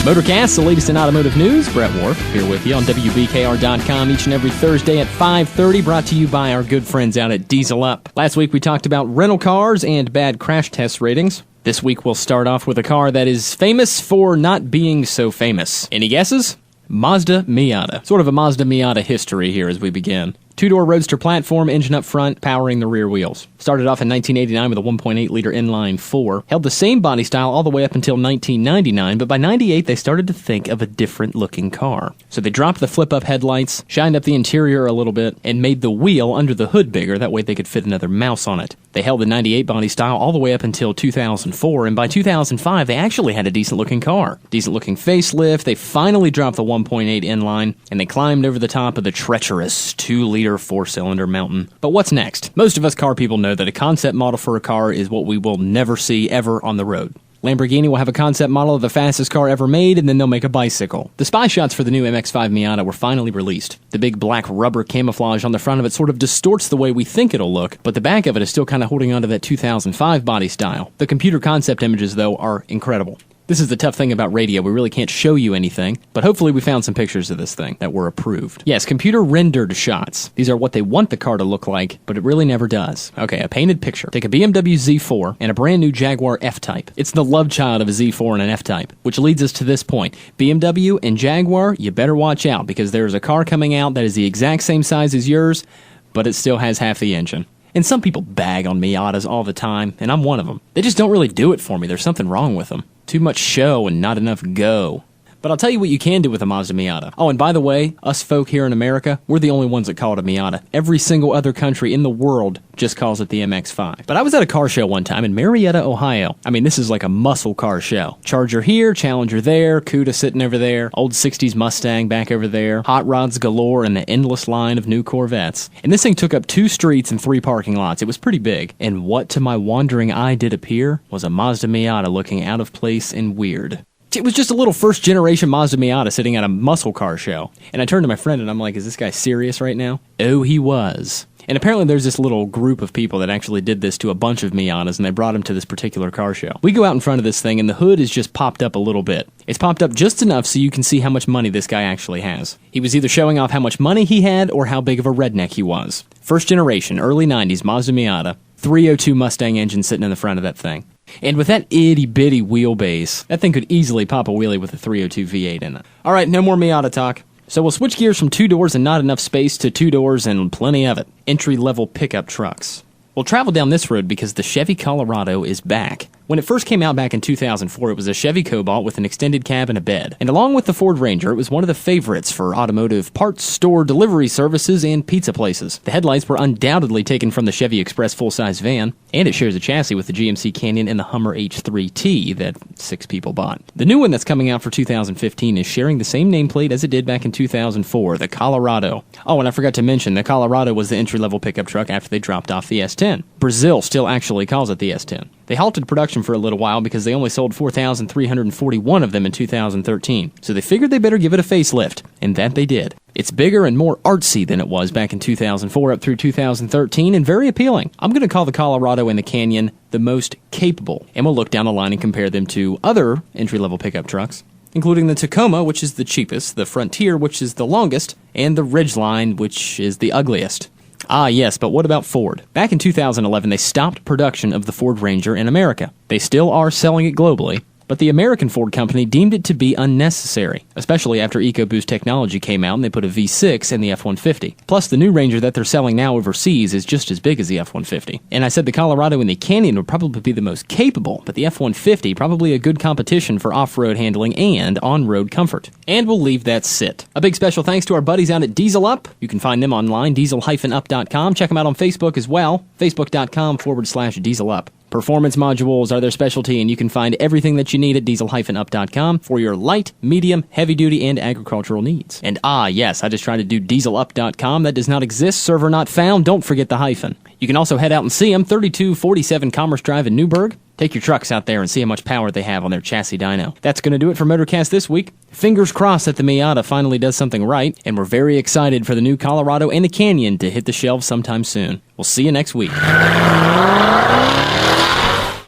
MotorCast, the latest in automotive news. Brett Wharf here with you on WBKR.com each and every Thursday at 5:30, brought to you by our good friends out at Diesel Up. Last week we talked about rental cars and bad crash test ratings. This week we'll start off with a car that is famous for not being so famous. Any guesses? Mazda Miata. Sort of a Mazda Miata history here as we begin. Two-door roadster platform, engine up front, powering the rear wheels. Started off in 1989 with a 1.8-liter inline 4. Held the same body style all the way up until 1999, but by 98 they started to think of a different-looking car. So they dropped the flip-up headlights, shined up the interior a little bit, and made the wheel under the hood bigger. That way they could fit another mouse on it. They held the 98 body style all the way up until 2004, and by 2005 they actually had a decent-looking car. Decent-looking facelift, they finally dropped the 1.8 inline, and they climbed over the top of the treacherous 2-liter 4-cylinder mountain. But what's next? Most of us car people know that a concept model for a car is what we will never see ever on the road. Lamborghini will have a concept model of the fastest car ever made, and then they'll make a bicycle. The spy shots for the new MX-5 Miata were finally released. The big black rubber camouflage on the front of it sort of distorts the way we think it'll look, but the back of it is still kind of holding onto that 2005 body style. The computer concept images, though, are incredible. This is the tough thing about radio. We really can't show you anything, but hopefully we found some pictures of this thing that were approved. Yes, computer-rendered shots. These are what they want the car to look like, but it really never does. Okay, a painted picture. Take a BMW Z4 and a brand new Jaguar F-Type. It's the love child of a Z4 and an F-Type, which leads us to this point. BMW and Jaguar, you better watch out, because there's a car coming out that is the exact same size as yours, but it still has half the engine. And some people bag on Miatas all the time, and I'm one of them. They just don't really do it for me. There's something wrong with them. Too much show and not enough go. But I'll tell you what you can do with a Mazda Miata. Oh, and by the way, us folk here in America, we're the only ones that call it a Miata. Every single other country in the world just calls it the MX-5. But I was at a car show one time in Marietta, Ohio. I mean, this is like a muscle car show. Charger here, Challenger there, Cuda sitting over there, old 60s Mustang back over there, hot rods galore, and the endless line of new Corvettes. And this thing took up 2 streets and 3 parking lots. It was pretty big. And what to my wandering eye did appear was a Mazda Miata looking out of place and weird. It was just a little first-generation Mazda Miata sitting at a muscle car show. And I turned to my friend and I'm like, is this guy serious right now? Oh, he was. And apparently there's this little group of people that actually did this to a bunch of Miatas, and they brought him to this particular car show. We go out in front of this thing, and the hood is just popped up a little bit. It's popped up just enough so you can see how much money this guy actually has. He was either showing off how much money he had or how big of a redneck he was. First generation, early 90s Mazda Miata, 302 Mustang engine sitting in the front of that thing. And with that itty-bitty wheelbase, that thing could easily pop a wheelie with a 302 V8 in it. Alright, no more Miata talk. So we'll switch gears from 2 doors and not enough space to 2 doors and plenty of it. Entry-level pickup trucks. We'll travel down this road because the Chevy Colorado is back. When it first came out back in 2004, it was a Chevy Cobalt with an extended cab and a bed. And along with the Ford Ranger, it was one of the favorites for automotive parts store delivery services and pizza places. The headlights were undoubtedly taken from the Chevy Express full-size van, and it shares a chassis with the GMC Canyon and the Hummer H3T that 6 people bought. The new one that's coming out for 2015 is sharing the same nameplate as it did back in 2004, the Colorado. Oh, and I forgot to mention, the Colorado was the entry-level pickup truck after they dropped off the S10. Brazil still actually calls it the S10. They halted production for a little while because they only sold 4,341 of them in 2013, so they figured they better give it a facelift, and that they did. It's bigger and more artsy than it was back in 2004 up through 2013, and very appealing. I'm going to call the Colorado and the Canyon the most capable, and we'll look down the line and compare them to other entry-level pickup trucks, including the Tacoma, which is the cheapest, the Frontier, which is the longest, and the Ridgeline, which is the ugliest. Ah, yes, but what about Ford? Back in 2011, they stopped production of the Ford Ranger in America. They still are selling it globally, but the American Ford company deemed it to be unnecessary, especially after EcoBoost technology came out and they put a V6 in the F-150. Plus, the new Ranger that they're selling now overseas is just as big as the F-150. And I said the Colorado and the Canyon would probably be the most capable, but the F-150 probably a good competition for off-road handling and on-road comfort. And we'll leave that sit. A big special thanks to our buddies out at Diesel Up. You can find them online, diesel-up.com. Check them out on Facebook as well, facebook.com/dieselup. Performance modules are their specialty, and you can find everything that you need at diesel-up.com for your light, medium, heavy-duty, and agricultural needs. And yes, I just tried to do dieselup.com. That does not exist. Server not found. Don't forget the hyphen. You can also head out and see them, 3247 Commerce Drive in Newburgh. Take your trucks out there and see how much power they have on their chassis dyno. That's going to do it for MotorCast this week. Fingers crossed that the Miata finally does something right, and we're very excited for the new Colorado and the Canyon to hit the shelves sometime soon. We'll see you next week.